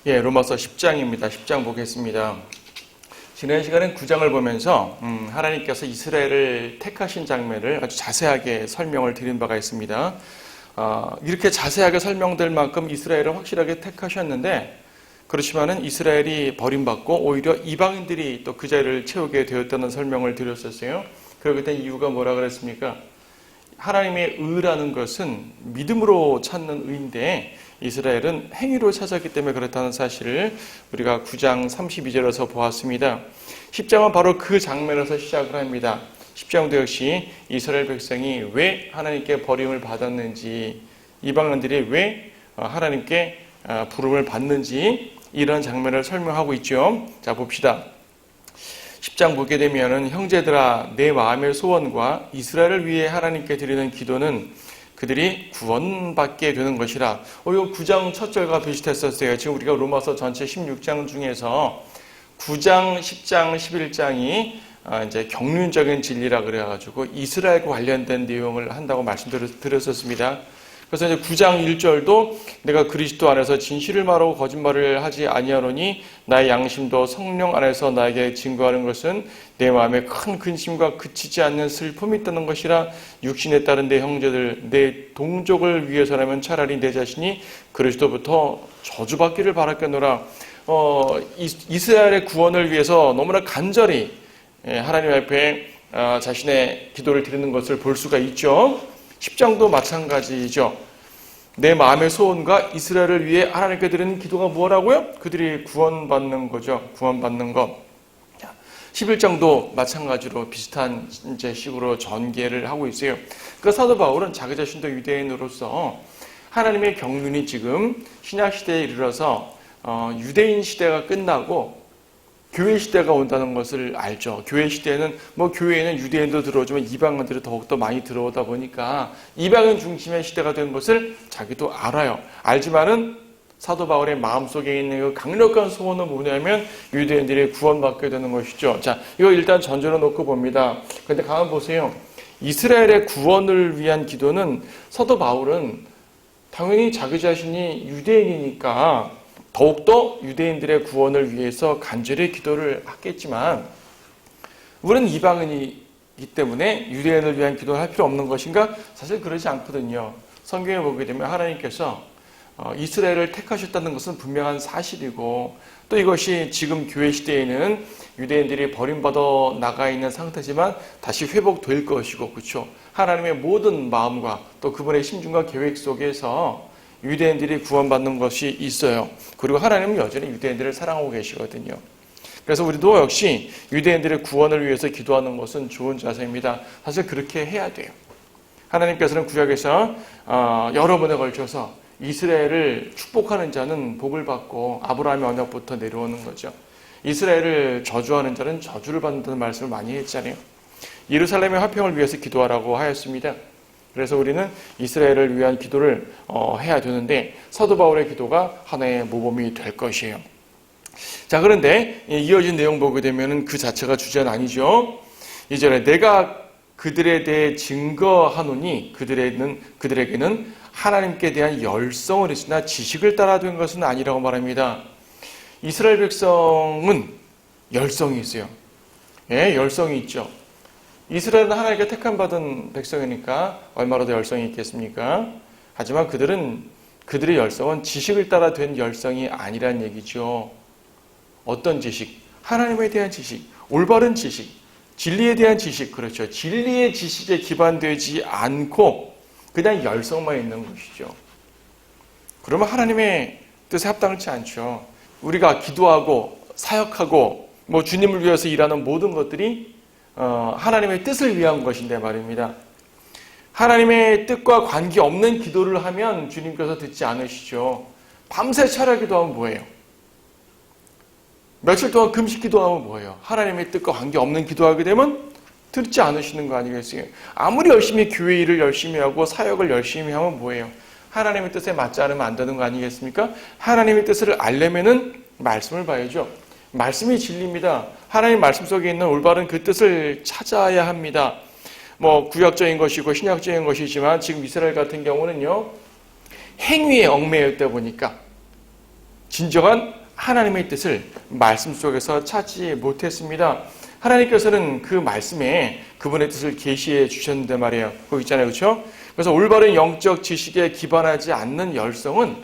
예, 로마서 10장입니다. 10장 보겠습니다. 지난 시간엔 9장을 보면서 하나님께서 이스라엘을 택하신 장면을 아주 자세하게 설명을 드린 바가 있습니다. 이렇게 자세하게 설명될 만큼 이스라엘을 확실하게 택하셨는데, 그렇지만은 이스라엘이 버림받고 오히려 이방인들이 또 그 자리를 채우게 되었다는 설명을 드렸었어요. 그러기 때문에 이유가 뭐라 그랬습니까? 하나님의 의라는 것은 믿음으로 찾는 의인데 이스라엘은 행위로 찾았기 때문에 그렇다는 사실을 우리가 9장 32절에서 보았습니다. 10장은 바로 그 장면에서 시작을 합니다. 10장도 역시 이스라엘 백성이 왜 하나님께 버림을 받았는지, 이방인들이 왜 하나님께 부름을 받는지 이런 장면을 설명하고 있죠. 자, 봅시다. 10장 보게 되면은 형제들아, 내 마음의 소원과 이스라엘을 위해 하나님께 드리는 기도는 그들이 구원받게 되는 것이라. 이거 9장 첫 절과 비슷했었어요. 지금 우리가 로마서 전체 16장 중에서 9장, 10장, 11장이 이제 경륜적인 진리라 그래가지고 이스라엘과 관련된 내용을 한다고 말씀드렸었습니다. 그래서 이제 9장 1절도 내가 그리스도 안에서 진실을 말하고 거짓말을 하지 아니하노니 나의 양심도 성령 안에서 나에게 증거하는 것은 내 마음에 큰 근심과 그치지 않는 슬픔이 있다는 것이라. 육신에 따른 내 형제들, 내 동족을 위해서라면 차라리 내 자신이 그리스도부터 저주받기를 바랐겠노라. 이스라엘의 구원을 위해서 너무나 간절히 하나님 앞에 자신의 기도를 드리는 것을 볼 수가 있죠. 10장도 마찬가지죠. 내 마음의 소원과 이스라엘을 위해 하나님께 드리는 기도가 뭐라고요? 그들이 구원받는 거죠. 구원받는 것. 11장도 마찬가지로 비슷한 이제 식으로 전개를 하고 있어요. 그 사도 바울은 자기 자신도 유대인으로서 하나님의 경륜이 지금 신약 시대에 이르러서 유대인 시대가 끝나고 교회 시대가 온다는 것을 알죠. 교회 시대에는 교회에는 유대인도 들어오지만 이방인들이 더욱더 많이 들어오다 보니까 이방인 중심의 시대가 된 것을 자기도 알아요. 알지만은 사도 바울의 마음속에 있는 그 강력한 소원은 뭐냐면 유대인들이 구원받게 되는 것이죠. 자, 이거 일단 전제로 놓고 봅니다. 근데 가만 보세요. 이스라엘의 구원을 위한 기도는 사도 바울은 당연히 자기 자신이 유대인이니까 더욱더 유대인들의 구원을 위해서 간절히 기도를 하겠지만, 우리는 이방인이기 때문에 유대인을 위한 기도를 할 필요 없는 것인가? 사실 그러지 않거든요. 성경에 보게 되면 하나님께서 이스라엘을 택하셨다는 것은 분명한 사실이고, 또 이것이 지금 교회 시대에는 유대인들이 버림받아 나가 있는 상태지만 다시 회복될 것이고, 그렇죠? 하나님의 모든 마음과 또 그분의 심중과 계획 속에서 유대인들이 구원받는 것이 있어요. 그리고 하나님은 여전히 유대인들을 사랑하고 계시거든요. 그래서 우리도 역시 유대인들의 구원을 위해서 기도하는 것은 좋은 자세입니다. 사실 그렇게 해야 돼요. 하나님께서는 구약에서 여러 번에 걸쳐서 이스라엘을 축복하는 자는 복을 받고 아브라함의 언약부터 내려오는 거죠. 이스라엘을 저주하는 자는 저주를 받는다는 말씀을 많이 했잖아요. 예루살렘의 화평을 위해서 기도하라고 하였습니다. 그래서 우리는 이스라엘을 위한 기도를 해야 되는데 사도 바울의 기도가 하나의 모범이 될 것이에요. 자, 그런데 이어진 내용 보게 되면 그 자체가 주제는 아니죠. 이전에 내가 그들에 대해 증거하노니 그들에게는 하나님께 대한 열성을 있으나 지식을 따라 된 것은 아니라고 말합니다. 이스라엘 백성은 열성이 있어요. 예, 열성이 있죠. 이스라엘은 하나님께 택함받은 백성이니까 얼마나 더 열성이 있겠습니까? 하지만 그들의 열성은 지식을 따라 된 열성이 아니란 얘기죠. 어떤 지식? 하나님에 대한 지식, 올바른 지식, 진리에 대한 지식, 그렇죠. 진리의 지식에 기반되지 않고 그냥 열성만 있는 것이죠. 그러면 하나님의 뜻에 합당치 않죠. 우리가 기도하고 사역하고 주님을 위해서 일하는 모든 것들이 하나님의 뜻을 위한 것인데 말입니다. 하나님의 뜻과 관계없는 기도를 하면 주님께서 듣지 않으시죠. 밤새 차려 기도하면 뭐예요? 며칠 동안 금식 기도하면 뭐예요? 하나님의 뜻과 관계없는 기도하게 되면 듣지 않으시는 거 아니겠어요? 아무리 열심히 교회 일을 열심히 하고 사역을 열심히 하면 뭐예요? 하나님의 뜻에 맞지 않으면 안 되는 거 아니겠습니까? 하나님의 뜻을 알려면은 말씀을 봐야죠. 말씀이 진리입니다. 하나님 말씀 속에 있는 올바른 그 뜻을 찾아야 합니다. 구약적인 것이고 신약적인 것이지만 지금 이스라엘 같은 경우는요, 행위에 얽매여 있다 보니까 진정한 하나님의 뜻을 말씀 속에서 찾지 못했습니다. 하나님께서는 그 말씀에 그분의 뜻을 계시해 주셨는데 말이에요. 거기 있잖아요. 그렇죠? 그래서 올바른 영적 지식에 기반하지 않는 열성은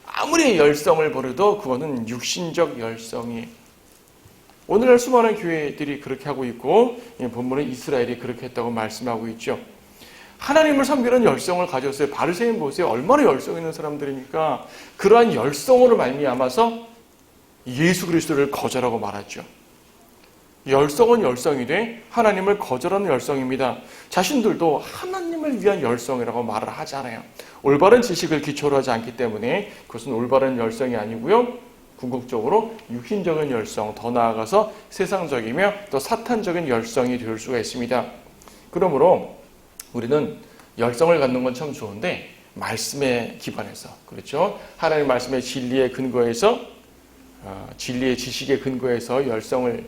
아무리 열성을 버려도 그거는 육신적 열성이에요. 오늘날 수많은 교회들이 그렇게 하고 있고 본문은 이스라엘이 그렇게 했다고 말씀하고 있죠. 하나님을 섬기는 열성을 가졌어요. 바리새인 보세요. 얼마나 열성 있는 사람들입니까? 그러한 열성으로 말미암아서 예수 그리스도를 거절하고 말았죠. 열성은 열성이되 하나님을 거절하는 열성입니다. 자신들도 하나님을 위한 열성이라고 말을 하잖아요. 올바른 지식을 기초로 하지 않기 때문에 그것은 올바른 열성이 아니고요. 궁극적으로 육신적인 열성, 더 나아가서 세상적이며 또 사탄적인 열성이 될 수가 있습니다. 그러므로 우리는 열성을 갖는 건 참 좋은데 말씀에 기반해서, 그렇죠? 하나님 말씀의 진리에 근거해서 진리의 지식에 근거해서 열성을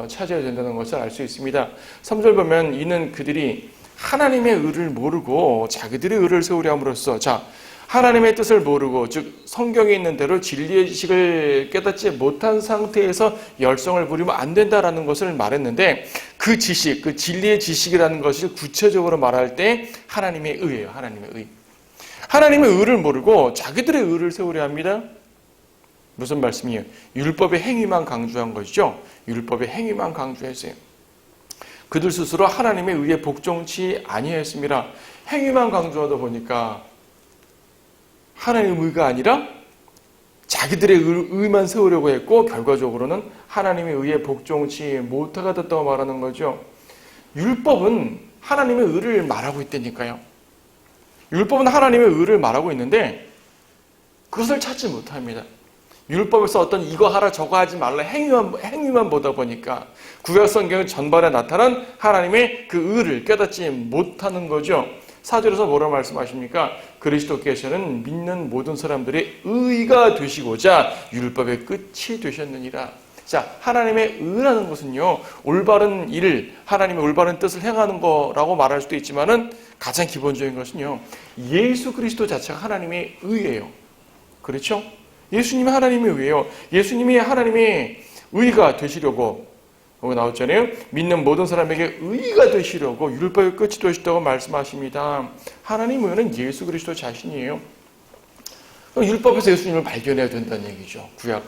찾아야 된다는 것을 알 수 있습니다. 3절 보면 이는 그들이 하나님의 의를 모르고 자기들의 의를 세우려 함으로써, 자, 하나님의 뜻을 모르고, 즉 성경에 있는 대로 진리의 지식을 깨닫지 못한 상태에서 열성을 부리면 안 된다라는 것을 말했는데, 그 지식, 그 진리의 지식이라는 것을 구체적으로 말할 때 하나님의 의예요. 하나님의 의. 하나님의 의를 모르고 자기들의 의를 세우려 합니다. 무슨 말씀이에요? 율법의 행위만 강조한 것이죠. 율법의 행위만 강조했어요. 그들 스스로 하나님의 의에 복종치 아니했습니다. 행위만 강조하다 보니까 하나님의 의가 아니라 자기들의 의만 세우려고 했고 결과적으로는 하나님의 의에 복종치 못하게 됐다고 말하는 거죠. 율법은 하나님의 의를 말하고 있다니까요. 율법은 하나님의 의를 말하고 있는데 그것을 찾지 못합니다. 율법에서 어떤 이거 하라 저거 하지 말라 행위만 보다 보니까 구약 성경 전반에 나타난 하나님의 그 의를 깨닫지 못하는 거죠. 4절에서 뭐라고 말씀하십니까? 그리스도께서는 믿는 모든 사람들의 의가 되시고자 율법의 끝이 되셨느니라. 자, 하나님의 의라는 것은요, 올바른 일, 하나님의 올바른 뜻을 행하는 거라고 말할 수도 있지만은 가장 기본적인 것은요, 예수 그리스도 자체가 하나님의 의예요. 그렇죠? 예수님이 하나님의 의예요. 예수님이 하나님의 의가 되시려고, 여기 나왔잖아요. 믿는 모든 사람에게 의가 되시려고 율법의 끝이 되셨다고 말씀하십니다. 하나님의 의는 예수 그리스도 자신이에요. 율법에서 예수님을 발견해야 된다는 얘기죠. 구약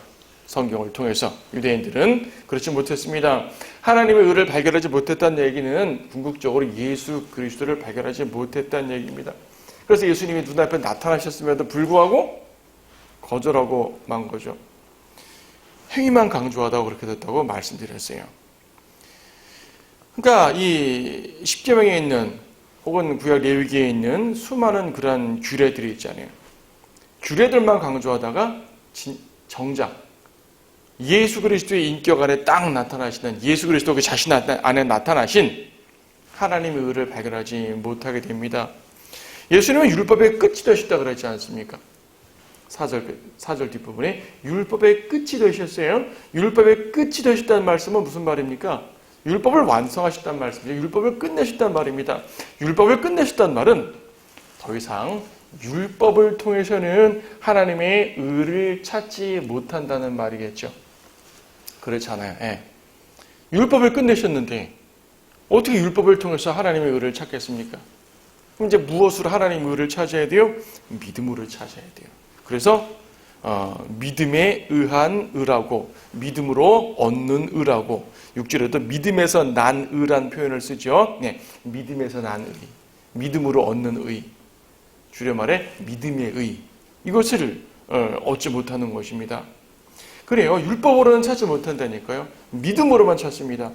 성경을 통해서. 유대인들은 그렇지 못했습니다. 하나님의 의를 발견하지 못했다는 얘기는 궁극적으로 예수 그리스도를 발견하지 못했다는 얘기입니다. 그래서 예수님이 눈앞에 나타나셨음에도 불구하고 거절하고 만 거죠. 행위만 강조하다고 그렇게 됐다고 말씀드렸어요. 그러니까 이 십계명에 있는 혹은 구약 레위기에 있는 수많은 그런 규례들이 있잖아요. 규례들만 강조하다가 정작 예수 그리스도의 인격 안에 딱 나타나시는, 예수 그리스도 그 자신 안에 나타나신 하나님의 의를 발견하지 못하게 됩니다. 예수님은 율법의 끝이 되셨다 그랬지 않습니까? 4절 뒷부분에 율법의 끝이 되셨어요. 율법의 끝이 되셨다는 말씀은 무슨 말입니까? 율법을 완성하셨다는 말씀이죠. 율법을 끝내셨다는 말입니다. 율법을 끝내셨다는 말은 더 이상 율법을 통해서는 하나님의 의를 찾지 못한다는 말이겠죠. 그렇잖아요. 예. 율법을 끝내셨는데 어떻게 율법을 통해서 하나님의 의를 찾겠습니까? 그럼 이제 무엇으로 하나님의 의를 찾아야 돼요? 믿음으로 찾아야 돼요. 그래서 믿음에 의한 의라고, 믿음으로 얻는 의라고, 6절에도 믿음에서 난 의란 표현을 쓰죠. 네, 믿음에서 난 의, 믿음으로 얻는 의, 줄여 말해 믿음의 의, 이것을 얻지 못하는 것입니다. 그래요. 율법으로는 찾지 못한다니까요. 믿음으로만 찾습니다.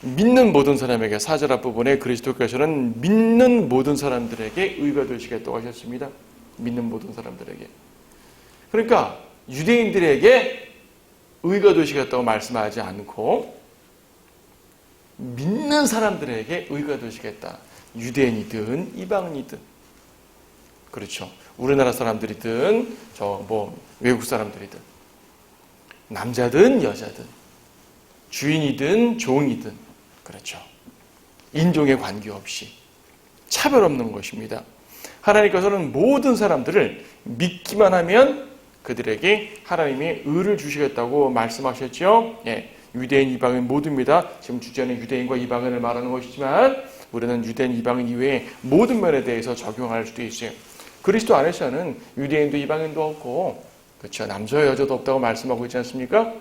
믿는 모든 사람에게, 4절 앞부분에 그리스도께서는 믿는 모든 사람들에게 의가 되시겠다고 하셨습니다. 믿는 모든 사람들에게. 그러니까 유대인들에게 의가 되시겠다고 말씀하지 않고 믿는 사람들에게 의가 되시겠다. 유대인이든 이방인이든, 그렇죠. 우리나라 사람들이든 외국 사람들이든, 남자든 여자든, 주인이든 종이든, 그렇죠. 인종에 관계없이 차별 없는 것입니다. 하나님께서는 모든 사람들을 믿기만 하면 그들에게 하나님이 의를 주시겠다고 말씀하셨죠. 예, 유대인, 이방인 모두입니다. 지금 주제는 유대인과 이방인을 말하는 것이지만 우리는 유대인, 이방인 이외에 모든 면에 대해서 적용할 수도 있어요. 그리스도 안에서는 유대인도 이방인도 없고, 그렇죠, 남자와 여자도 없다고 말씀하고 있지 않습니까?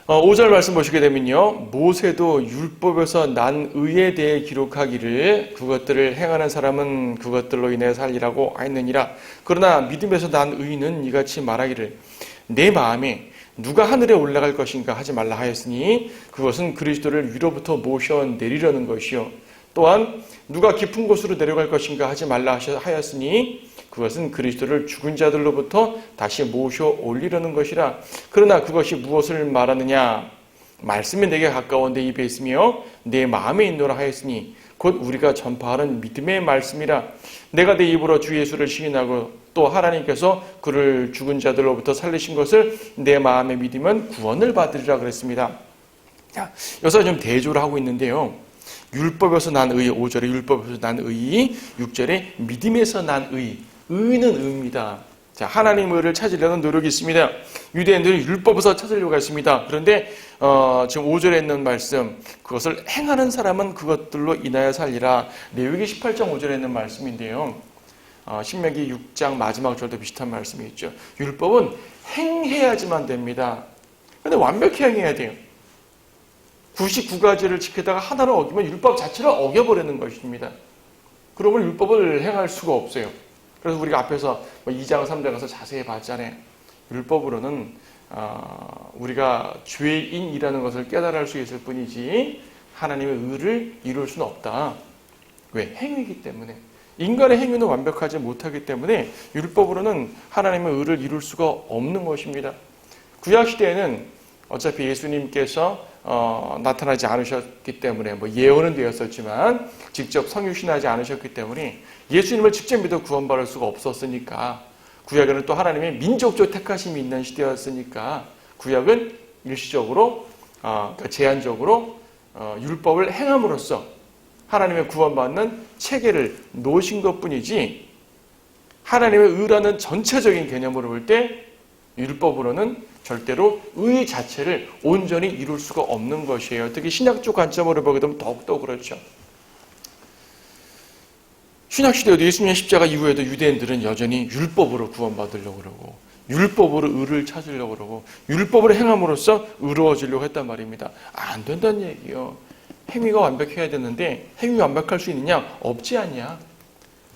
5절 말씀 보시게 되면요, 모세도 율법에서 난 의에 대해 기록하기를 그것들을 행하는 사람은 그것들로 인해 살리라고 하였느니라. 그러나 믿음에서 난 의는 이같이 말하기를 내 마음에 누가 하늘에 올라갈 것인가 하지 말라 하였으니 그것은 그리스도를 위로부터 모셔 내리려는 것이요, 또한 누가 깊은 곳으로 내려갈 것인가 하지 말라 하였으니 그것은 그리스도를 죽은 자들로부터 다시 모셔 올리려는 것이라. 그러나 그것이 무엇을 말하느냐? 말씀이 내게 가까워 내 입에 있으며 내 마음에 있노라 하였으니 곧 우리가 전파하는 믿음의 말씀이라. 내가 내 입으로 주 예수를 시인하고 또 하나님께서 그를 죽은 자들로부터 살리신 것을 내 마음에 믿으면 구원을 받으리라 그랬습니다. 자, 여기서 좀 대조를 하고 있는데요, 율법에서 난 의, 5절에 율법에서 난 의, 6절에 믿음에서 난 의. 의는 의입니다. 자, 하나님 의를 찾으려는 노력이 있습니다. 유대인들은 율법에서 찾으려고 했습니다. 그런데 지금 5절에 있는 말씀, 그것을 행하는 사람은 그것들로 인하여 살리라. 레위기 18장 5절에 있는 말씀인데요, 신명기 6장 마지막 절도 비슷한 말씀이 있죠. 율법은 행해야지만 됩니다. 그런데 완벽히 행해야 돼요. 99가지를 지키다가 하나를 어기면 율법 자체를 어겨버리는 것입니다. 그러면 율법을 행할 수가 없어요. 그래서 우리가 앞에서 2장, 3장 가서 자세히 봤잖아요. 율법으로는 우리가 죄인이라는 것을 깨달을 수 있을 뿐이지 하나님의 의를 이룰 수는 없다. 왜? 행위이기 때문에. 인간의 행위는 완벽하지 못하기 때문에 율법으로는 하나님의 의를 이룰 수가 없는 것입니다. 구약시대에는 어차피 예수님께서 나타나지 않으셨기 때문에 예언은 되었었지만 직접 성육신하지 않으셨기 때문에 예수님을 직접 믿어 구원받을 수가 없었으니까, 구약에는 또 하나님의 민족적 택하심이 있는 시대였으니까 구약은 일시적으로 그러니까 제한적으로 율법을 행함으로써 하나님의 구원받는 체계를 놓으신 것뿐이지, 하나님의 의라는 전체적인 개념으로 볼 때 율법으로는 절대로 의 자체를 온전히 이룰 수가 없는 것이에요. 특히 신약적 관점으로 보게 되면 더욱더 그렇죠. 신약시대에도 예수님의 십자가 이후에도 유대인들은 여전히 율법으로 구원받으려고 그러고 율법으로 의를 찾으려고 그러고 율법을 행함으로써 의로워지려고 했단 말입니다. 안 된다는 얘기예요. 행위가 완벽해야 되는데 행위 완벽할 수 있느냐? 없지 않냐?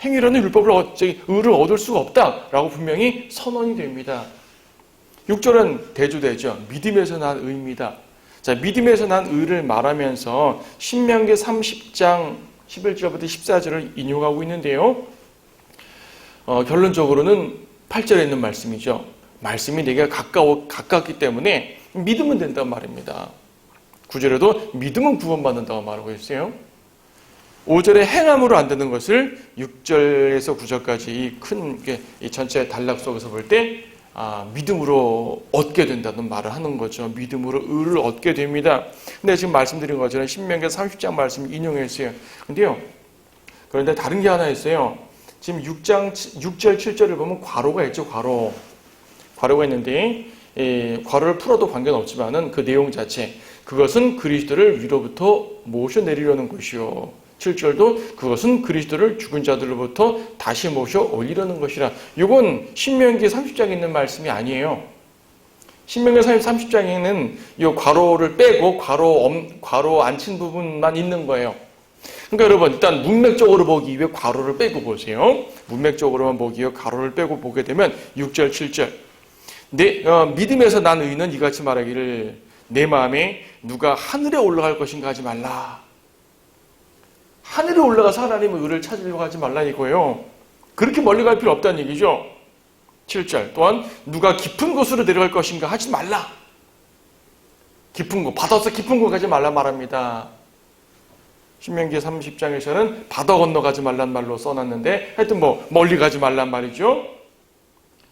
행위로는 의를 얻을 수가 없다라고 분명히 선언이 됩니다. 6절은 대조되죠. 믿음에서 난 의입니다. 자, 믿음에서 난 의를 말하면서 신명기 30장 11절부터 14절을 인용하고 있는데요, 결론적으로는 8절에 있는 말씀이죠. 말씀이 내게 가깝기 때문에 믿으면 된단 말입니다. 9절에도 믿으면 구원받는다고 말하고 있어요. 5절에 행함으로 안 되는 것을 6절에서 9절까지 이 전체 단락 속에서 볼 때 믿음으로 얻게 된다는 말을 하는 거죠. 믿음으로 의를 얻게 됩니다. 근데 지금 말씀드린 것처럼 신명기 30장 말씀 인용했어요. 그런데 다른 게 하나 있어요. 지금 6절, 7절을 보면 괄호가 있죠. 괄호가 있는데 괄호를 풀어도 관계는 없지만은 그 내용 자체, 그것은 그리스도를 위로부터 모셔 내리려는 것이요. 7절도 그것은 그리스도를 죽은 자들로부터 다시 모셔 올리려는 것이라. 이건 신명기 30장에 있는 말씀이 아니에요. 신명기 30장에는 이 괄호를 빼고 괄호 안 친 부분만 있는 거예요. 그러니까 여러분, 일단 문맥적으로 보기 위해 괄호를 빼고 보세요. 문맥적으로만 보기 위해 괄호를 빼고 보게 되면 6절, 7절. 믿음에서 난 의는 이같이 말하기를 내 마음에 누가 하늘에 올라갈 것인가 하지 말라. 하늘에 올라가서 하나님의 의를 찾으려고 하지 말라 이거예요. 그렇게 멀리 갈 필요 없다는 얘기죠. 7절. 또한 누가 깊은 곳으로 내려갈 것인가 하지 말라. 깊은 곳, 바다에서 깊은 곳 가지 말라 말합니다. 신명기 30장에서는 바다 건너가지 말란 말로 써놨는데 하여튼 멀리 가지 말란 말이죠.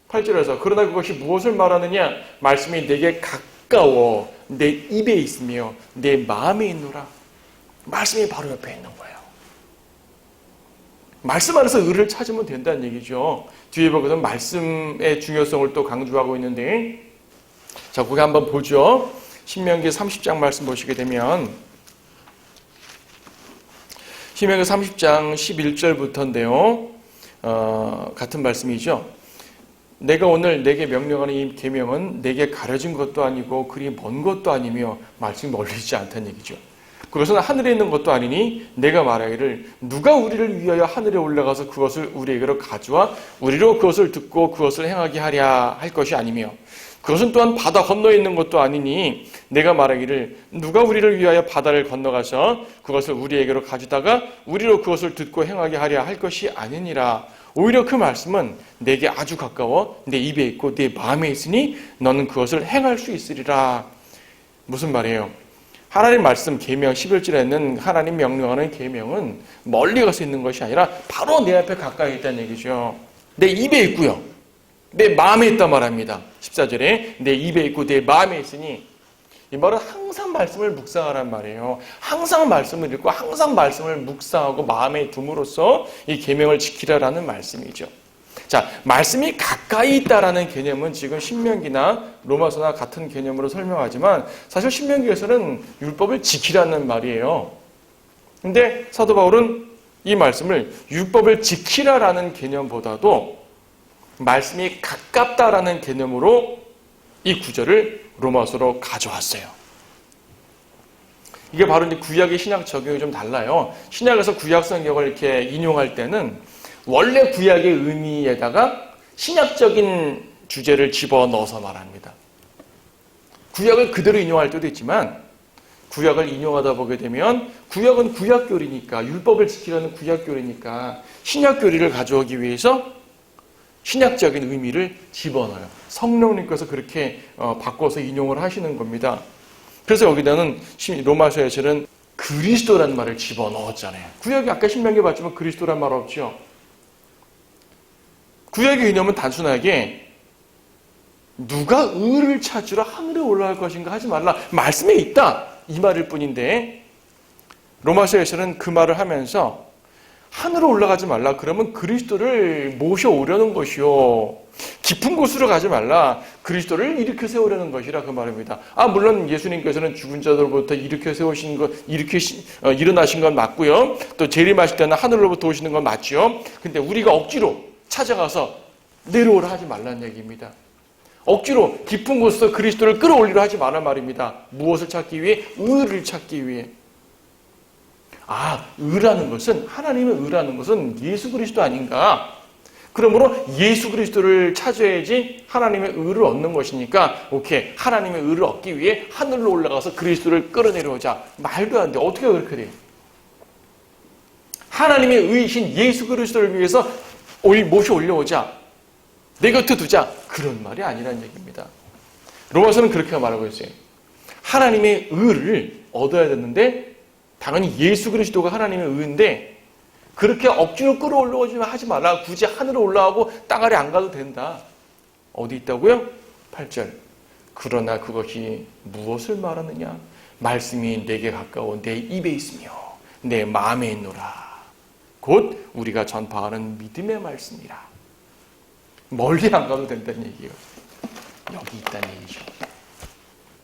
8절에서 그러나 그것이 무엇을 말하느냐? 말씀이 내게 가까워 내 입에 있으며 내 마음에 있노라. 말씀이 바로 옆에 있는 거예요. 말씀 안에서 의를 찾으면 된다는 얘기죠. 뒤에 보거든 말씀의 중요성을 또 강조하고 있는데, 자, 거기 한번 보죠. 신명기 30장 말씀 보시게 되면, 신명기 30장 11절부터인데요. 같은 말씀이죠. 내가 오늘 내게 명령하는 이 계명은 내게 가려진 것도 아니고 그리 먼 것도 아니며 말씀이 멀리 있지 않다는 얘기죠. 그것은 하늘에 있는 것도 아니니 내가 말하기를 누가 우리를 위하여 하늘에 올라가서 그것을 우리에게로 가져와 우리로 그것을 듣고 그것을 행하게 하랴 할 것이 아니며 그것은 또한 바다 건너에 있는 것도 아니니 내가 말하기를 누가 우리를 위하여 바다를 건너가서 그것을 우리에게로 가져다가 우리로 그것을 듣고 행하게 하랴 할 것이 아니니라. 오히려 그 말씀은 내게 아주 가까워 내 입에 있고 내 마음에 있으니 너는 그것을 행할 수 있으리라. 무슨 말이에요? 하나님 말씀 계명 11절에 있는 하나님 명령하는 계명은 멀리 가서 있는 것이 아니라 바로 내 앞에 가까이 있다는 얘기죠. 내 입에 있고요. 내 마음에 있단 말합니다. 14절에 내 입에 있고 내 마음에 있으니 이 말은 항상 말씀을 묵상하란 말이에요. 항상 말씀을 읽고 항상 말씀을 묵상하고 마음에 둠으로써 이 계명을 지키라라는 말씀이죠. 자, 말씀이 가까이 있다라는 개념은 지금 신명기나 로마서나 같은 개념으로 설명하지만 사실 신명기에서는 율법을 지키라는 말이에요. 근데 사도 바울은 이 말씀을 율법을 지키라라는 개념보다도 말씀이 가깝다라는 개념으로 이 구절을 로마서로 가져왔어요. 이게 바로 이제 구약의 신약 적용이 좀 달라요. 신약에서 구약 성경을 이렇게 인용할 때는 원래 구약의 의미에다가 신약적인 주제를 집어넣어서 말합니다. 구약을 그대로 인용할 때도 있지만 구약을 인용하다 보게 되면 구약은 구약교리니까 율법을 지키려는 구약교리니까 신약교리를 가져오기 위해서 신약적인 의미를 집어넣어요. 성령님께서 그렇게 바꿔서 인용을 하시는 겁니다. 그래서 여기다는 로마서에서는 그리스도라는 말을 집어넣었잖아요. 구약이 아까 신명기 봤지만 그리스도란 말 없죠. 구약의 개념은 단순하게 누가 의를 찾으러 하늘에 올라갈 것인가 하지 말라. 말씀에 있다. 이 말일 뿐인데 로마서에서는 그 말을 하면서 하늘로 올라가지 말라. 그러면 그리스도를 모셔오려는 것이요. 깊은 곳으로 가지 말라. 그리스도를 일으켜 세우려는 것이라 그 말입니다. 물론 예수님께서는 죽은 자들로부터 일으켜 세우신 것, 일어나신 건 맞고요. 또 재림하실 때는 하늘로부터 오시는 건 맞죠. 근데 우리가 억지로 찾아가서 내려오라 하지 말라는 얘기입니다. 억지로 깊은 곳에서 그리스도를 끌어올리려 하지 말란 말입니다. 무엇을 찾기 위해? 의를 찾기 위해. 의라는 것은, 하나님의 의라는 것은 예수 그리스도 아닌가? 그러므로 예수 그리스도를 찾아야지 하나님의 의를 얻는 것이니까 오케이, 하나님의 의를 얻기 위해 하늘로 올라가서 그리스도를 끌어내려오자. 말도 안 돼. 어떻게 그렇게 돼? 하나님의 의이신 예수 그리스도를 위해서 모셔 올려오자. 내 곁에 두자. 그런 말이 아니라는 얘기입니다. 로마서는 그렇게 말하고 있어요. 하나님의 의를 얻어야 되는데 당연히 예수 그리스도가 하나님의 의인데 그렇게 억지로 끌어올라오지 하지 말라. 굳이 하늘에 올라가고 땅 아래 안 가도 된다. 어디 있다고요? 8절. 그러나 그것이 무엇을 말하느냐? 말씀이 내게 가까워 내 입에 있으며 내 마음에 있노라. 곧 우리가 전파하는 믿음의 말씀이라. 멀리 안 가도 된다는 얘기예요. 여기 있다는 얘기죠.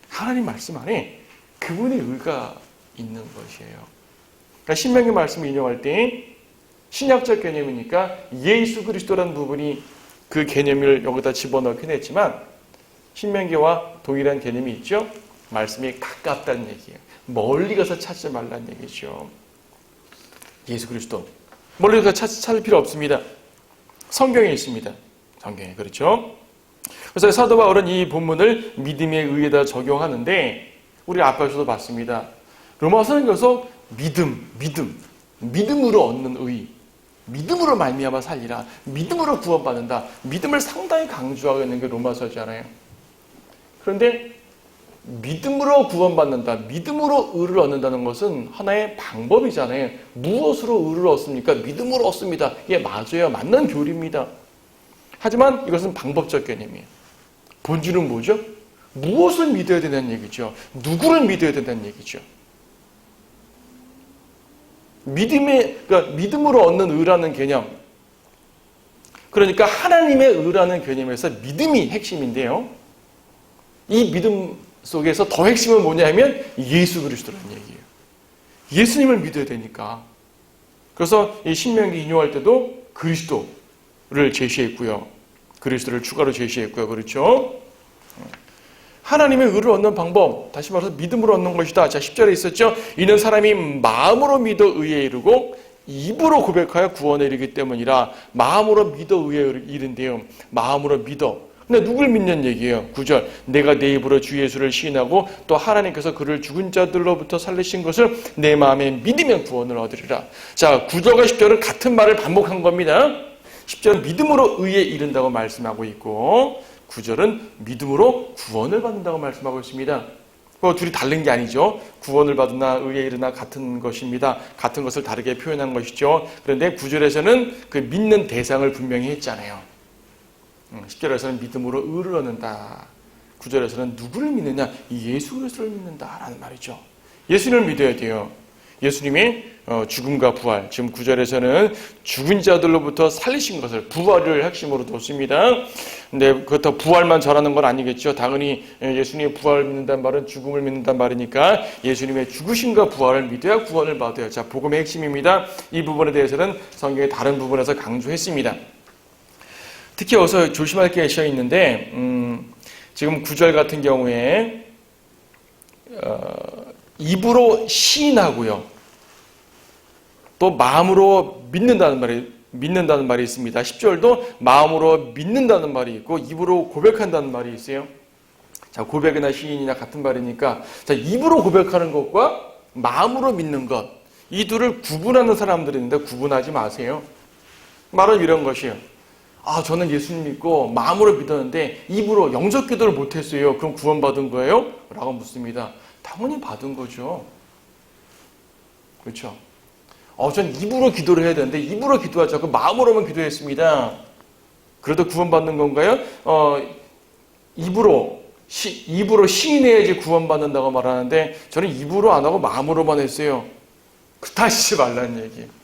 하나님 말씀 안에 그분의 의가 있는 것이에요. 그러니까 신명기 말씀을 인용할 때 신약적 개념이니까 예수 그리스도라는 부분이 그 개념을 여기다 집어넣긴 했지만 신명기와 동일한 개념이 있죠. 말씀이 가깝다는 얘기예요. 멀리 가서 찾지 말라는 얘기죠. 예수 그리스도. 멀리 가서 찾을 필요 없습니다. 성경에 있습니다. 성경에. 그렇죠? 그래서 사도 바울은 이 본문을 믿음의 의에다 적용하는데 우리 앞에서도 봤습니다. 로마서는 계속 믿음으로 얻는 의, 믿음으로 말미암아 살리라, 믿음으로 구원받는다. 믿음을 상당히 강조하고 있는 게 로마서잖아요. 그런데 믿음으로 구원받는다, 믿음으로 의를 얻는다는 것은 하나의 방법이잖아요. 무엇으로 의를 얻습니까? 믿음으로 얻습니다. 이게 맞아요. 맞는 교리입니다. 하지만 이것은 방법적 개념이에요. 본질은 뭐죠? 무엇을 믿어야 된다는 얘기죠. 누구를 믿어야 된다는 얘기죠. 그러니까 믿음으로 얻는 의라는 개념. 그러니까 하나님의 의라는 개념에서 믿음이 핵심인데요. 이 믿음 속에서 더 핵심은 뭐냐면 예수 그리스도라는 얘기예요. 예수님을 믿어야 되니까. 그래서 이 신명기 인용할 때도 그리스도를 제시했고요. 그리스도를 추가로 제시했고요. 그렇죠? 하나님의 의를 얻는 방법, 다시 말해서 믿음으로 얻는 것이다. 자, 10절에 있었죠. 이는 사람이 마음으로 믿어 의에 이르고 입으로 고백하여 구원에 이르기 때문이라. 마음으로 믿어 의에 이른대요. 마음으로 믿어. 근데 누굴 믿는 얘기예요? 9절. 내가 내 입으로 주 예수를 시인하고 또 하나님께서 그를 죽은 자들로부터 살리신 것을 내 마음에 믿으면 구원을 얻으리라. 자, 9절과 10절은 같은 말을 반복한 겁니다. 10절은 믿음으로 의에 이른다고 말씀하고 있고 9절은 믿음으로 구원을 받는다고 말씀하고 있습니다. 둘이 다른 게 아니죠. 구원을 받으나 의에 이르나 같은 것입니다. 같은 것을 다르게 표현한 것이죠. 그런데 9절에서는 그 믿는 대상을 분명히 했잖아요. 10절에서는 믿음으로 의를 얻는다. 9절에서는 누구를 믿느냐? 예수 그리스도를 믿는다라는 말이죠. 예수님을 믿어야 돼요. 예수님의 죽음과 부활. 지금 9절에서는 죽은 자들로부터 살리신 것을 부활을 핵심으로 뒀습니다. 근데 그렇다고 부활만 전하는 건 아니겠죠. 당연히 예수님의 부활을 믿는다는 말은 죽음을 믿는다는 말이니까 예수님의 죽으심과 부활을 믿어야 구원을 받아요. 자, 복음의 핵심입니다. 이 부분에 대해서는 성경의 다른 부분에서 강조했습니다. 특히 여기서 조심할 게 있는데 지금 9절 같은 경우에 입으로 시인하고요. 또 마음으로 믿는다는 말이 있습니다. 10절도 마음으로 믿는다는 말이 있고 입으로 고백한다는 말이 있어요. 자, 고백이나 시인이나 같은 말이니까 자, 입으로 고백하는 것과 마음으로 믿는 것, 이 둘을 구분하는 사람들이 있는데 구분하지 마세요. 말은 이런 것이에요. 저는 예수님 믿고 마음으로 믿었는데 입으로 영접 기도를 못했어요. 그럼 구원받은 거예요? 라고 묻습니다. 당연히 받은 거죠. 그렇죠? 전 입으로 기도를 해야 되는데 입으로 기도하지 않고 마음으로만 기도했습니다. 그래도 구원받는 건가요? 입으로 시인해야지 구원받는다고 말하는데 저는 입으로 안 하고 마음으로만 했어요. 그따지지 말라는 얘기예요.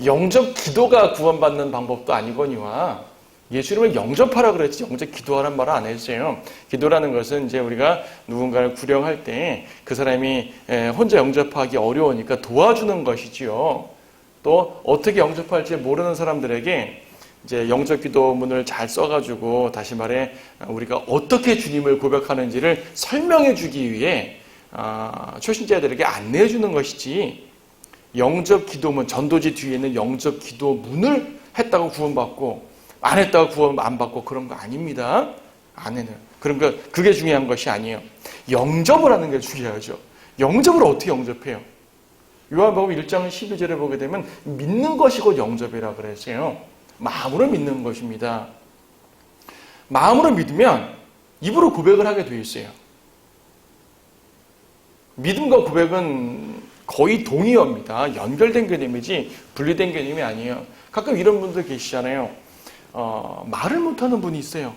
영접 기도가 구원받는 방법도 아니거니와 예수님을 영접하라 그랬지 영접 기도하라는 말을 안 했어요. 기도라는 것은 이제 우리가 누군가를 구령할 때 그 사람이 혼자 영접하기 어려우니까 도와주는 것이지요. 또 어떻게 영접할지 모르는 사람들에게 이제 영접 기도문을 잘 써가지고 다시 말해 우리가 어떻게 주님을 고백하는지를 설명해 주기 위해 초신자들에게 안내해 주는 것이지 영접 기도문, 전도지 뒤에 있는 영접 기도문을 했다고 구원받고 안 했다고 구원 안 받고 그런 거 아닙니다. 안에는. 그러니까 그게 중요한 것이 아니에요. 영접을 하는 게 중요하죠. 영접을 어떻게 영접해요? 요한복음 1장 12절에 보게 되면 믿는 것이고 영접이라 그랬어요. 마음으로 믿는 것입니다. 마음으로 믿으면 입으로 고백을 하게 돼 있어요. 믿음과 고백은 거의 동의어입니다. 연결된 개념이지 분리된 개념이 아니에요. 가끔 이런 분들 계시잖아요. 말을 못하는 분이 있어요.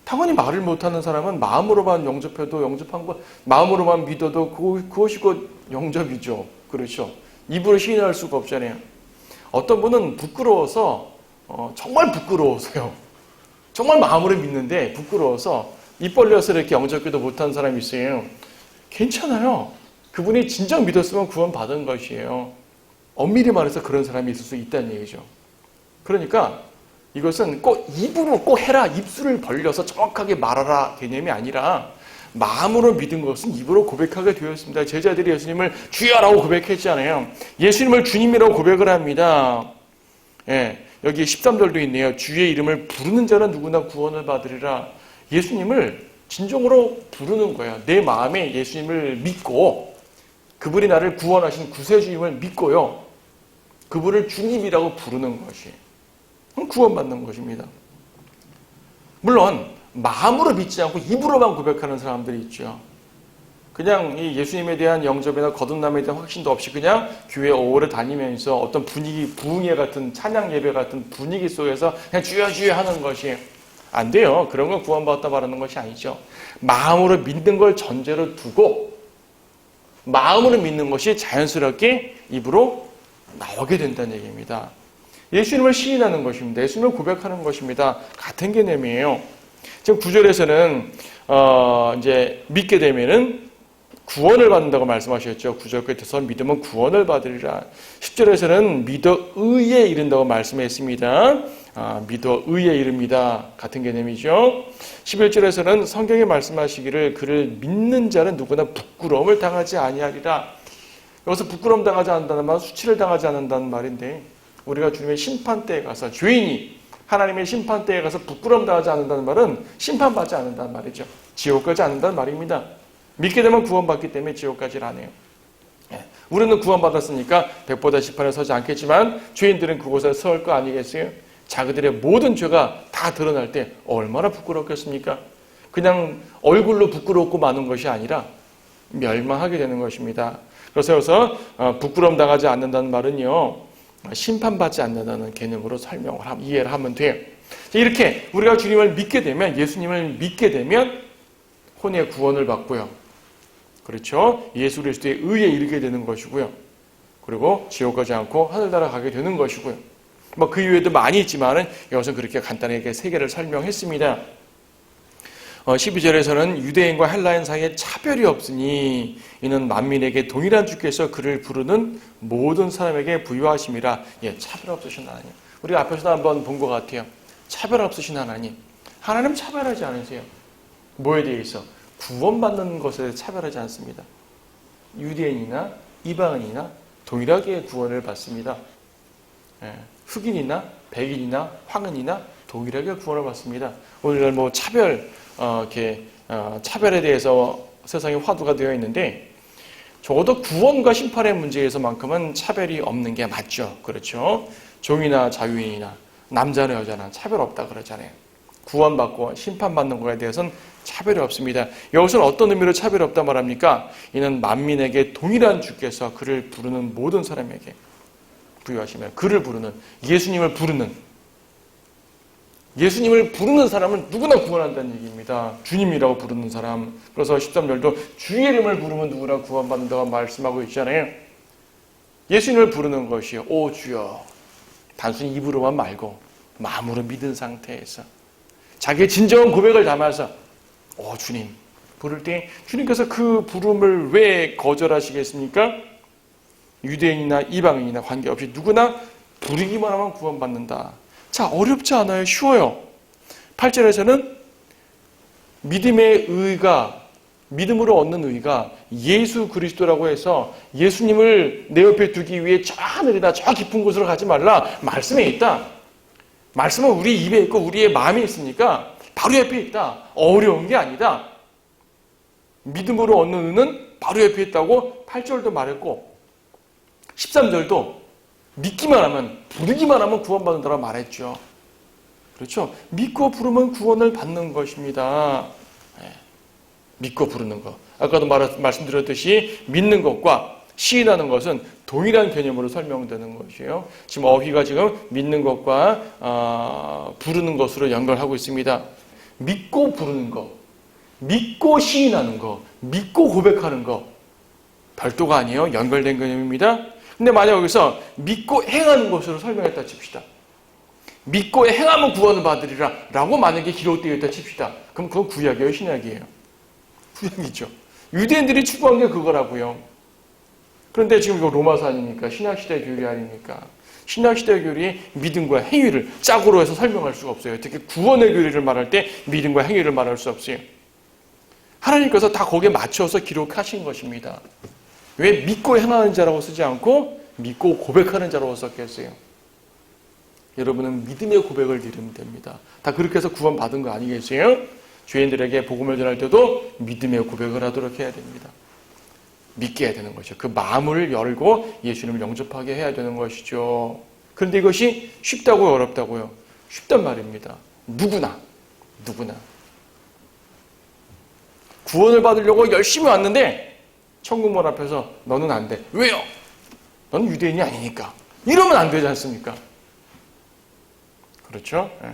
당연히 말을 못하는 사람은 마음으로만 영접해도 영접한 것, 마음으로만 믿어도 그것이 곧 영접이죠. 그렇죠. 입으로 시인할 수가 없잖아요. 어떤 분은 부끄러워서 정말 부끄러워서요. 정말 마음으로 믿는데 부끄러워서 입 벌려서 이렇게 영접기도 못한 사람이 있어요. 괜찮아요. 그분이 진정 믿었으면 구원 받은 것이에요. 엄밀히 말해서 그런 사람이 있을 수 있다는 얘기죠. 그러니까 이것은 꼭 입으로 꼭 해라, 입술을 벌려서 정확하게 말하라 개념이 아니라 마음으로 믿은 것은 입으로 고백하게 되었습니다. 제자들이 예수님을 주여라고 고백했잖아요. 예수님을 주님이라고 고백을 합니다. 예, 여기 13절도 있네요. 주의 이름을 부르는 자는 누구나 구원을 받으리라. 예수님을 진정으로 부르는 거예요. 내 마음에 예수님을 믿고 그분이 나를 구원하신 구세주님을 믿고요. 그분을 주님이라고 부르는 것이 구원받는 것입니다. 물론 마음으로 믿지 않고 입으로만 고백하는 사람들이 있죠. 그냥 이 예수님에 대한 영접이나 거듭남에 대한 확신도 없이 그냥 교회 오래 다니면서 어떤 분위기, 부흥회 같은 찬양 예배 같은 분위기 속에서 그냥 주여 주여 하는 것이 안 돼요. 그런 걸 구원받았다 말하는 것이 아니죠. 마음으로 믿는 걸 전제로 두고 마음으로 믿는 것이 자연스럽게 입으로 나오게 된다는 얘기입니다. 예수님을 시인하는 것입니다. 예수님을 고백하는 것입니다. 같은 개념이에요. 지금 9절에서는 이제 믿게 되면은 구원을 받는다고 말씀하셨죠. 9절 끝에서 믿으면 구원을 받으리라. 10절에서는 믿어 의에 이른다고 말씀했습니다. 믿어 의에 이릅니다. 같은 개념이죠. 11절에서는 성경에 말씀하시기를 그를 믿는 자는 누구나 부끄러움을 당하지 아니하리라. 여기서 부끄러움 당하지 않는다는 말은 수치를 당하지 않는다는 말인데, 우리가 주님의 심판대에 가서, 죄인이 하나님의 심판대에 가서 부끄러움 당하지 않는다는 말은 심판받지 않는다는 말이죠. 지옥 가지 않는다는 말입니다. 믿게 되면 구원받기 때문에 지옥 가지를 안 해요. 우리는 구원받았으니까 백보다 심판에 서지 않겠지만 죄인들은 그곳에 설 거 아니겠어요? 자기들의 모든 죄가 다 드러날 때 얼마나 부끄럽겠습니까? 그냥 얼굴로 부끄럽고 마는 것이 아니라 멸망하게 되는 것입니다. 그래서 여기서 부끄러움 당하지 않는다는 말은요, 심판받지 않는다는 개념으로 이해를 하면 돼요. 이렇게 우리가 주님을 믿게 되면, 예수님을 믿게 되면 혼의 구원을 받고요. 그렇죠? 예수 그리스도의 의에 이르게 되는 것이고요. 그리고 지옥 가지 않고 하늘나라 가게 되는 것이고요. 그 이외에도 많이 있지만은 여기서 그렇게 간단하게 세 개를 설명했습니다. 12절에서는 유대인과 헬라인 사이에 차별이 없으니 이는 만민에게 동일한 주께서 그를 부르는 모든 사람에게 부유하심이라. 차별 없으신 하나님. 우리가 앞에서도 한번 본 것 같아요. 차별 없으신 하나님. 하나님 차별하지 않으세요. 뭐에 대해서? 구원받는 것에 차별하지 않습니다. 유대인이나 이방인이나 동일하게 구원을 받습니다. 흑인이나 백인이나 황인이나 동일하게 구원을 받습니다. 오늘날 차별에 대해서 세상에 화두가 되어 있는데, 적어도 구원과 심판의 문제에서만큼은 차별이 없는 게 맞죠. 그렇죠? 종이나 자유인이나 남자나 여자나 차별 없다 그러잖아요. 구원받고 심판받는 것에 대해서는 차별이 없습니다. 여기서는 어떤 의미로 차별이 없다 말합니까? 이는 만민에게 동일한 주께서 그를 부르는 모든 사람에게 부유하시면, 그를 부르는, 예수님을 부르는 사람은 누구나 구원한다는 얘기입니다. 주님이라고 부르는 사람. 그래서 13절도 주의 이름을 부르면 누구나 구원받는다고 말씀하고 있잖아요. 예수님을 부르는 것이요, 오 주여. 단순히 입으로만 말고 마음으로 믿은 상태에서 자기의 진정한 고백을 담아서 오 주님 부를 때, 주님께서 그 부름을 왜 거절하시겠습니까? 유대인이나 이방인이나 관계없이 누구나 부르기만 하면 구원받는다. 자, 어렵지 않아요. 쉬워요. 8절에서는 믿음으로 얻는 의가 예수 그리스도라고 해서 예수님을 내 옆에 두기 위해 저 하늘이나 저 깊은 곳으로 가지 말라. 말씀에 있다. 말씀은 우리 입에 있고 우리의 마음에 있으니까 바로 옆에 있다. 어려운 게 아니다. 믿음으로 얻는 의는 바로 옆에 있다고 8절도 말했고, 13절도 믿기만 하면, 부르기만 하면 구원받는다고 말했죠. 그렇죠? 믿고 부르면 구원을 받는 것입니다. 믿고 부르는 것. 아까도 말씀드렸듯이 믿는 것과 시인하는 것은 동일한 개념으로 설명되는 것이에요. 지금 어휘가 지금 믿는 것과 부르는 것으로 연결하고 있습니다. 믿고 부르는 것, 믿고 시인하는 것, 믿고 고백하는 것, 별도가 아니에요. 연결된 개념입니다. 근데 만약 여기서 믿고 행하는 것으로 설명했다 칩시다. 믿고 행하면 구원을 받으리라 라고 만약에 기록되어 있다 칩시다. 그럼 그건 구약이에요, 신약이에요? 구약이죠. 유대인들이 추구한 게 그거라고요. 그런데 지금 이거 로마서 아닙니까? 신약시대 교리 아닙니까? 신약시대 교리의 믿음과 행위를 짝으로 해서 설명할 수가 없어요. 특히 구원의 교리를 말할 때 믿음과 행위를 말할 수 없어요. 하나님께서 다 거기에 맞춰서 기록하신 것입니다. 왜 믿고 행하는 자라고 쓰지 않고 믿고 고백하는 자라고 썼겠어요? 여러분은 믿음의 고백을 드리면 됩니다. 다 그렇게 해서 구원받은 거 아니겠어요? 죄인들에게 복음을 전할 때도 믿음의 고백을 하도록 해야 됩니다. 믿게 해야 되는 것이죠. 그 마음을 열고 예수님을 영접하게 해야 되는 것이죠. 그런데 이것이 쉽다고요, 어렵다고요? 쉽단 말입니다. 누구나. 구원을 받으려고 열심히 왔는데 천국문 앞에서 너는 안 돼. 왜요? 너는 유대인이 아니니까. 이러면 안 되지 않습니까? 그렇죠? 네.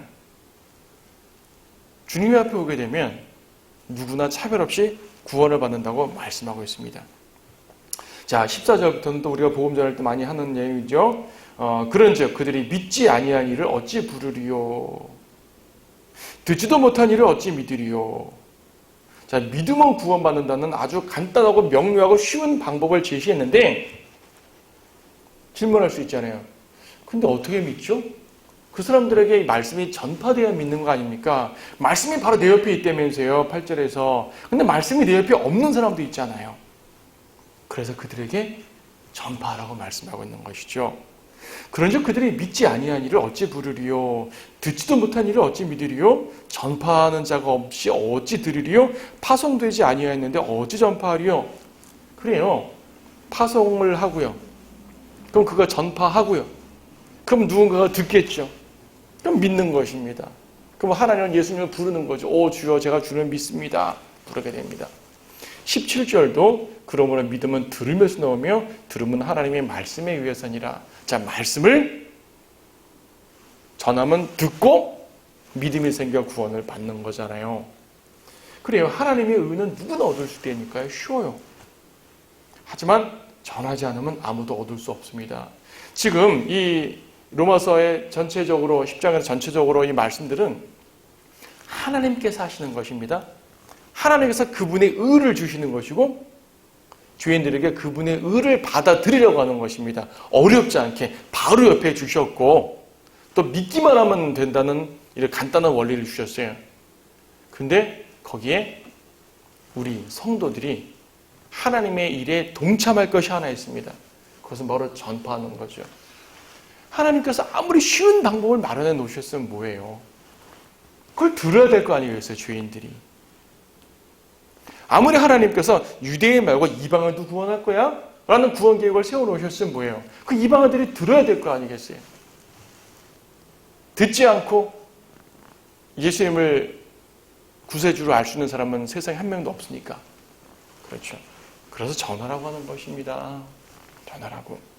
주님 앞에 오게 되면 누구나 차별 없이 구원을 받는다고 말씀하고 있습니다. 자, 14절부터는 또 우리가 복음 전할 때 많이 하는 내용이죠. 그런즉 그들이 믿지 아니한 일을 어찌 부르리요? 듣지도 못한 일을 어찌 믿으리요? 자, 믿음은 구원받는다는 아주 간단하고 명료하고 쉬운 방법을 제시했는데 질문할 수 있잖아요. 근데 어떻게 믿죠? 그 사람들에게 이 말씀이 전파되어야 믿는 거 아닙니까? 말씀이 바로 내 옆에 있다면서요, 8절에서. 근데 말씀이 내 옆에 없는 사람도 있잖아요. 그래서 그들에게 전파하라고 말씀하고 있는 것이죠. 그런즉 그들이 믿지 아니한 일을 어찌 부르리요? 듣지도 못한 일을 어찌 믿으리요? 전파하는 자가 없이 어찌 들으리요? 파송되지 아니하였는데 어찌 전파하리요? 그래요. 파송을 하고요. 그럼 그거 전파하고요. 그럼 누군가가 듣겠죠. 그럼 믿는 것입니다. 그럼 하나님은 예수님을 부르는 거죠. 오 주여 제가 주를 믿습니다. 부르게 됩니다. 17절도 그러므로 믿음은 들으면서 나오며 들음은 하나님의 말씀에 의해서니라. 자, 말씀을 전하면 듣고 믿음이 생겨 구원을 받는 거잖아요. 그래요. 하나님의 의는 누구나 얻을 수 있다니까요. 쉬워요. 하지만 전하지 않으면 아무도 얻을 수 없습니다. 지금 이 로마서의 전체적으로 10장에서 전체적으로 이 말씀들은 하나님께서 하시는 것입니다. 하나님께서 그분의 의를 주시는 것이고 죄인들에게 그분의 의를 받아들이려고 하는 것입니다. 어렵지 않게 바로 옆에 주셨고 또 믿기만 하면 된다는 이런 간단한 원리를 주셨어요. 근데 거기에 우리 성도들이 하나님의 일에 동참할 것이 하나 있습니다. 그것은 바로 전파하는 거죠. 하나님께서 아무리 쉬운 방법을 마련해 놓으셨으면 뭐예요? 그걸 들어야 될 거 아니겠어요, 죄인들이. 아무리 하나님께서 유대인 말고 이방인도 구원할 거야? 라는 구원 계획을 세워놓으셨으면 뭐예요? 그 이방인들이 들어야 될 거 아니겠어요? 듣지 않고 예수님을 구세주로 알 수 있는 사람은 세상에 한 명도 없으니까. 그렇죠. 그래서 전하라고 하는 것입니다. 전하라고.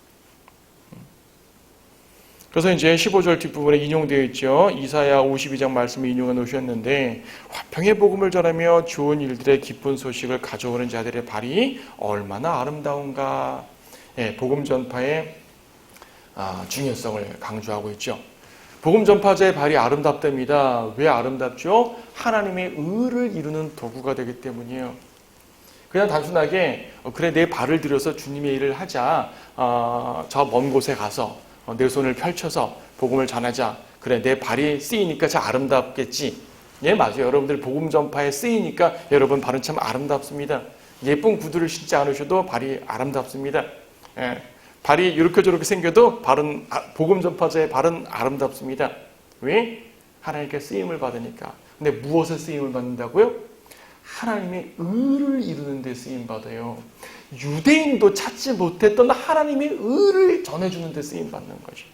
그래서 이제 15절 뒷부분에 인용되어 있죠. 이사야 52장 말씀을 인용해 놓으셨는데 화평의 복음을 전하며 좋은 일들의 기쁜 소식을 가져오는 자들의 발이 얼마나 아름다운가. 예, 복음 전파의 중요성을 강조하고 있죠. 복음 전파자의 발이 아름답답니다. 왜 아름답죠? 하나님의 의를 이루는 도구가 되기 때문이에요. 그냥 단순하게 그래 내 발을 들여서 주님의 일을 하자. 저 먼 곳에 가서 내 손을 펼쳐서 복음을 전하자. 그래 내 발이 쓰이니까 참 아름답겠지. 예, 맞아요. 여러분들 복음 전파에 쓰이니까 여러분 발은 참 아름답습니다. 예쁜 구두를 신지 않으셔도 발이 아름답습니다. 예, 발이 이렇게 저렇게 생겨도 발은 복음 전파자의 발은 아름답습니다. 왜? 하나님께 쓰임을 받으니까. 근데 무엇에 쓰임을 받는다고요? 하나님의 의를 이루는 데 쓰임 받아요. 유대인도 찾지 못했던 하나님의 의를 전해주는 데 쓰임 받는 거죠.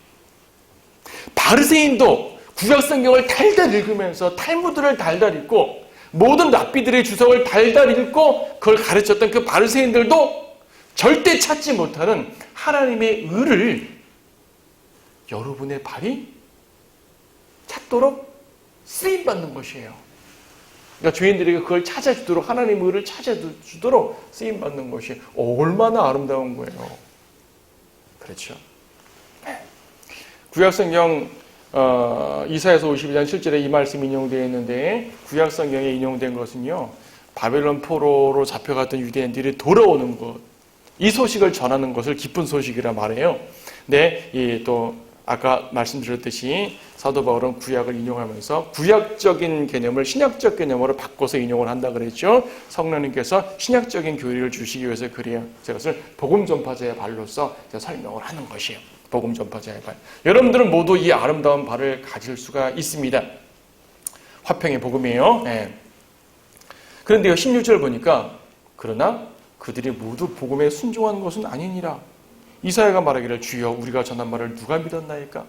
바리새인도 구약성경을 달달 읽으면서 탈무드를 달달 읽고 모든 랍비들의 주석을 달달 읽고 그걸 가르쳤던 그 바리새인들도 절대 찾지 못하는 하나님의 의를 여러분의 발이 찾도록 쓰임 받는 것이에요. 그러니까 죄인들에게 그걸 찾아주도록 하나님의 의를 찾아주도록 쓰임받는 것이 얼마나 아름다운 거예요. 그렇죠. 구약성경 이사야서 52장 7절에 이 말씀이 인용되어 있는데 구약성경에 인용된 것은요. 바벨론 포로로 잡혀갔던 유대인들이 돌아오는 것. 이 소식을 전하는 것을 기쁜 소식이라 말해요. 근데 또 아까 말씀드렸듯이 사도 바울은 구약을 인용하면서 구약적인 개념을 신약적 개념으로 바꿔서 인용을 한다 그랬죠. 성령님께서 신약적인 교리를 주시기 위해서 그래요. 그것을 복음 전파자의 발로서 설명을 하는 것이에요. 복음 전파자의 발. 여러분들은 모두 이 아름다운 발을 가질 수가 있습니다. 화평의 복음이에요. 네. 그런데요 16절 보니까 그러나 그들이 모두 복음에 순종한 것은 아니니라. 이사야가 말하기를 주여 우리가 전한 말을 누가 믿었나이까?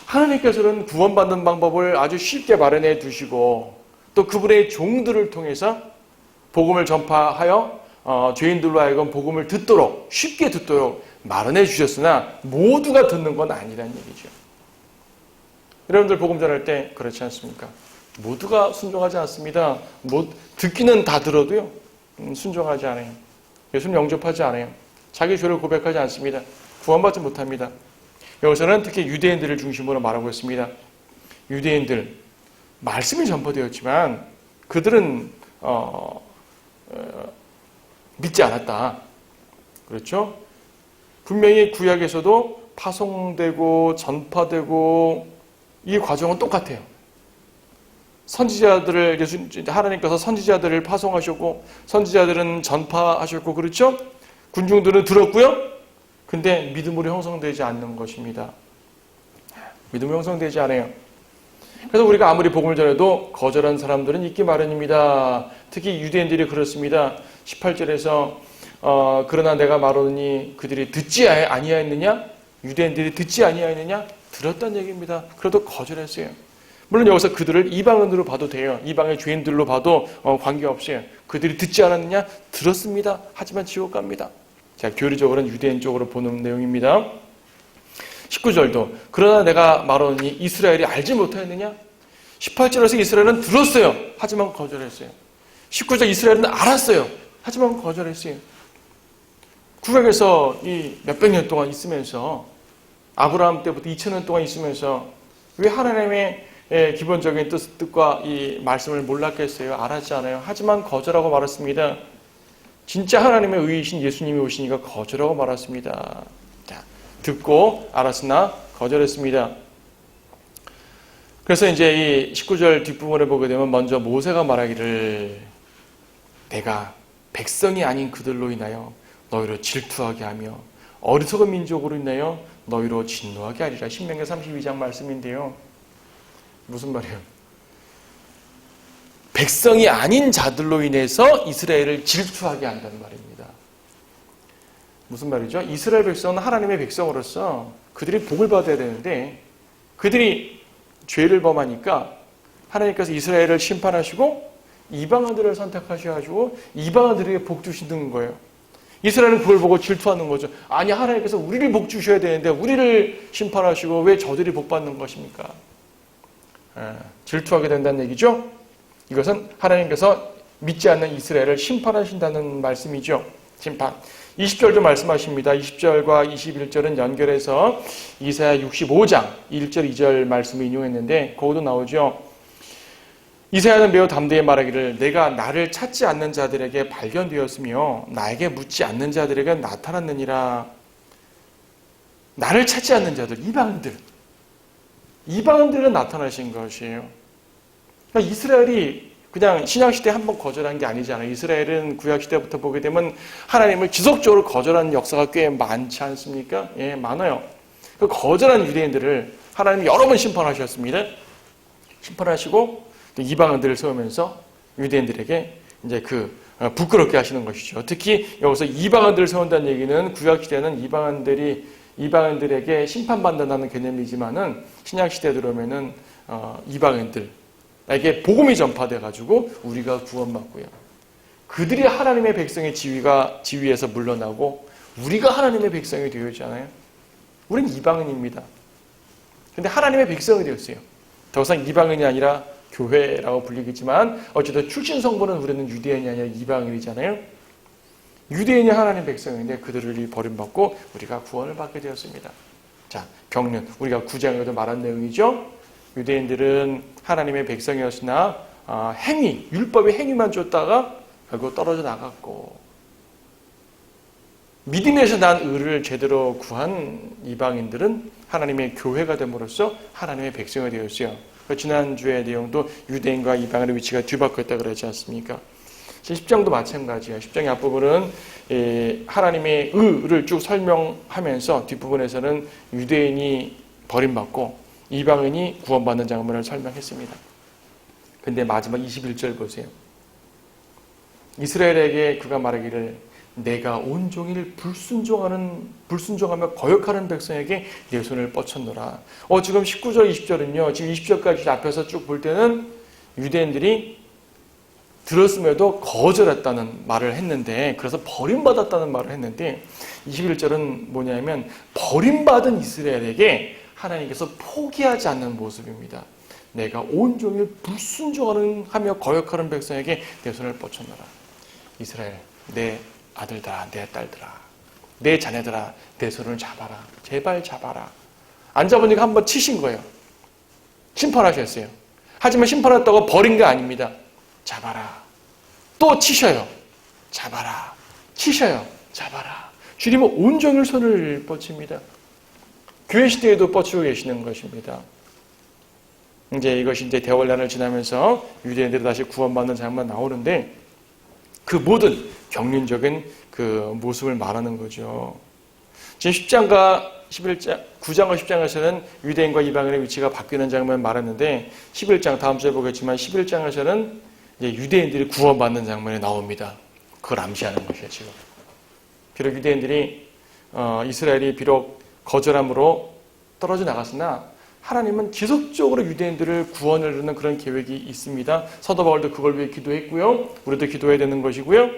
하나님께서는 구원받는 방법을 아주 쉽게 마련해 두시고 또 그분의 종들을 통해서 복음을 전파하여 죄인들로 하여금 복음을 듣도록 쉽게 듣도록 마련해 주셨으나 모두가 듣는 건 아니라는 얘기죠. 여러분들 복음 전할 때 그렇지 않습니까? 모두가 순종하지 않습니다. 듣기는 다 들어도요 순종하지 않아요. 예수님 영접하지 않아요. 자기 죄를 고백하지 않습니다. 구원받지 못합니다. 여기서는 특히 유대인들을 중심으로 말하고 있습니다. 유대인들, 말씀이 전파되었지만 그들은 믿지 않았다. 그렇죠? 분명히 구약에서도 파송되고 전파되고 이 과정은 똑같아요. 선지자들을 하나님께서 선지자들을 파송하셨고 선지자들은 전파하셨고 그렇죠? 군중들은 들었고요. 근데 믿음으로 형성되지 않는 것입니다. 믿음으로 형성되지 않아요. 그래서 우리가 아무리 복음을 전해도 거절한 사람들은 있기 마련입니다. 특히 유대인들이 그렇습니다. 18절에서 그러나 내가 말하노니 그들이 듣지 아니하였느냐? 유대인들이 듣지 아니하였느냐? 들었다는 얘기입니다. 그래도 거절했어요. 물론 여기서 그들을 이방인으로 봐도 돼요. 이방의 죄인들로 봐도 관계없어요. 그들이 듣지 않았느냐? 들었습니다. 하지만 지옥 갑니다. 자, 교리적으로는 유대인 쪽으로 보는 내용입니다. 19절도 그러나 내가 말하노니 이스라엘이 알지 못하였느냐? 18절에서 이스라엘은 들었어요. 하지만 거절했어요. 19절 이스라엘은 알았어요. 하지만 거절했어요. 구약에서 이 몇백 년 동안 있으면서 아브라함 때부터 2000년 동안 있으면서 왜 하나님의 기본적인 뜻과 이 말씀을 몰랐겠어요? 알았지 않아요? 하지만 거절하고 말았습니다. 진짜 하나님의 의이신 예수님이 오시니까 거절하고 말았습니다. 자, 듣고 알았으나 거절했습니다. 그래서 이제 이 19절 뒷부분을 보게 되면 먼저 모세가 말하기를 내가 백성이 아닌 그들로 인하여 너희로 질투하게 하며 어리석은 민족으로 인하여 너희로 진노하게 하리라. 신명기 32장 말씀인데요. 무슨 말이에요? 백성이 아닌 자들로 인해서 이스라엘을 질투하게 한다는 말입니다. 무슨 말이죠? 이스라엘 백성은 하나님의 백성으로서 그들이 복을 받아야 되는데 그들이 죄를 범하니까 하나님께서 이스라엘을 심판하시고 이방인들을 선택하셔가지고 이방인들에게 복 주시는 거예요. 이스라엘은 그걸 보고 질투하는 거죠. 아니 하나님께서 우리를 복 주셔야 되는데 우리를 심판하시고 왜 저들이 복 받는 것입니까? 질투하게 된다는 얘기죠. 이것은 하나님께서 믿지 않는 이스라엘을 심판하신다는 말씀이죠. 심판. 20절도 말씀하십니다. 20절과 21절은 연결해서 이사야 65장 1절 2절 말씀을 인용했는데 거기도 나오죠. 이사야는 매우 담대히 말하기를 내가 나를 찾지 않는 자들에게 발견되었으며 나에게 묻지 않는 자들에게 나타났느니라. 나를 찾지 않는 자들, 이방인들은 나타나신 것이에요. 그러니까 이스라엘이 그냥 신약시대에 한번 거절한 게 아니잖아요. 이스라엘은 구약시대부터 보게 되면 하나님을 지속적으로 거절하는 역사가 꽤 많지 않습니까? 예, 많아요. 그 거절한 유대인들을 하나님이 여러 번 심판하셨습니다. 심판하시고 이방인들을 세우면서 유대인들에게 이제 부끄럽게 하시는 것이죠. 특히 여기서 이방인들을 세운다는 얘기는 구약시대는 이방인들에게 심판받는다는 개념이지만은 신약시대에 들어오면은 이방인들에게 복음이 전파돼가지고 우리가 구원받고요. 그들이 하나님의 백성의 지위에서 물러나고 우리가 하나님의 백성이 되었잖아요. 우리는 이방인입니다. 근데 하나님의 백성이 되었어요. 더 이상 이방인이 아니라 교회라고 불리겠지만 어쨌든 출신 성분은 우리는 유대인이 아니라 이방인이잖아요. 유대인이 하나님 백성인데 그들을 버림받고 우리가 구원을 받게 되었습니다. 자, 경륜. 우리가 9장에도 말한 내용이죠. 유대인들은 하나님의 백성이었으나 율법의 행위만 쫓다가 결국 떨어져 나갔고 믿음에서 난 의를 제대로 구한 이방인들은 하나님의 교회가 됨으로써 하나님의 백성이 되었어요. 지난주의 내용도 유대인과 이방인의 위치가 뒤바뀌었다 그러지 않습니까? 10장도 마찬가지예요. 10장의 앞부분은 하나님의 의를 쭉 설명하면서 뒷부분에서는 유대인이 버림받고 이방인이 구원받는 장면을 설명했습니다. 근데 마지막 21절 보세요. 이스라엘에게 그가 말하기를 내가 온종일 불순종하며 거역하는 백성에게 내 손을 뻗쳤노라. 지금 19절 20절은요. 지금 20절까지 앞에서 쭉 볼 때는 유대인들이 들었음에도 거절했다는 말을 했는데 그래서 버림받았다는 말을 했는데 21절은 뭐냐면 버림받은 이스라엘에게 하나님께서 포기하지 않는 모습입니다. 내가 온종일 불순종하며 거역하는 백성에게 내 손을 뻗쳤노라. 이스라엘, 내 아들들아, 내 딸들아, 내 자녀들아, 내 손을 잡아라. 제발 잡아라. 안 잡으니까 한번 치신 거예요. 심판하셨어요. 하지만 심판했다고 버린 게 아닙니다. 잡아라. 또 치셔요. 잡아라. 치셔요. 잡아라. 주님은 온종일 손을 뻗칩니다. 교회 시대에도 뻗치고 계시는 것입니다. 이것이 대환란을 지나면서 유대인들이 다시 구원받는 장면 나오는데 그 모든 경륜적인 그 모습을 말하는 거죠. 지금 10장과 11장, 9장과 10장에서는 유대인과 이방인의 위치가 바뀌는 장면을 말했는데 11장, 다음 주에 보겠지만 11장에서는 이제 유대인들이 구원받는 장면이 나옵니다. 그걸 암시하는 것이에요, 지금. 비록 유대인들이, 이스라엘이 비록 거절함으로 떨어져 나갔으나 하나님은 지속적으로 유대인들을 구원을 이루는 그런 계획이 있습니다. 사도 바울도 그걸 위해 기도했고요. 우리도 기도해야 되는 것이고요.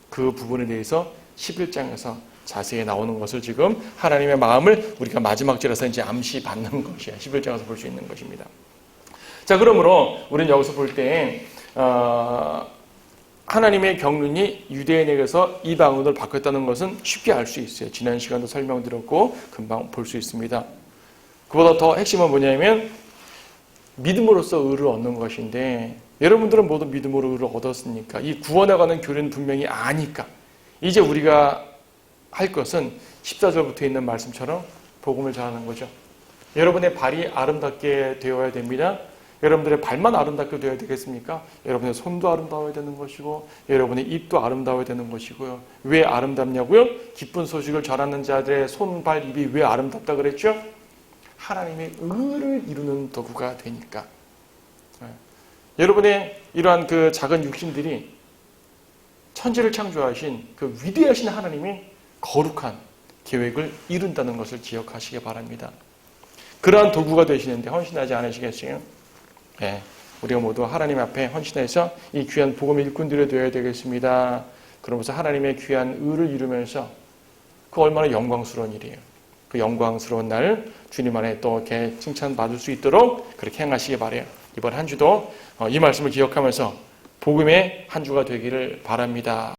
그 부분에 대해서 11장에서 자세히 나오는 것을 지금 하나님의 마음을 우리가 마지막 절에서 이제 암시 받는 것이야. 11장에서 볼 수 있는 것입니다. 자, 그러므로 우리는 여기서 볼 때 하나님의 경륜이 유대인에게서 이방인으로 바뀌었다는 것은 쉽게 알 수 있어요. 지난 시간도 설명드렸고 금방 볼 수 있습니다. 그보다 더 핵심은 뭐냐면 믿음으로써 의를 얻는 것인데 여러분들은 모두 믿음으로 의를 얻었으니까 이 구원에 관한 교리는 분명히 아니까 이제 우리가 할 것은 14절부터 있는 말씀처럼 복음을 전하는 거죠. 여러분의 발이 아름답게 되어야 됩니다. 여러분들의 발만 아름답게 되어야 되겠습니까? 여러분의 손도 아름다워야 되는 것이고 여러분의 입도 아름다워야 되는 것이고요. 왜 아름답냐고요? 기쁜 소식을 전하는 자들의 손, 발, 입이 왜 아름답다 그랬죠? 하나님의 의를 이루는 도구가 되니까. 여러분의 이러한 그 작은 육신들이 천지를 창조하신 그 위대하신 하나님이 거룩한 계획을 이룬다는 것을 기억하시기 바랍니다. 그러한 도구가 되시는데 헌신하지 않으시겠어요? 네, 우리가 모두 하나님 앞에 헌신해서 이 귀한 복음의 일꾼들이 되어야 되겠습니다. 그러면서 하나님의 귀한 의를 이루면서 그 얼마나 영광스러운 일이에요. 그 영광스러운 날 주님 안에 또 이렇게 칭찬받을 수 있도록 그렇게 행하시기 바라요. 이번 한 주도 이 말씀을 기억하면서 복음의 한 주가 되기를 바랍니다.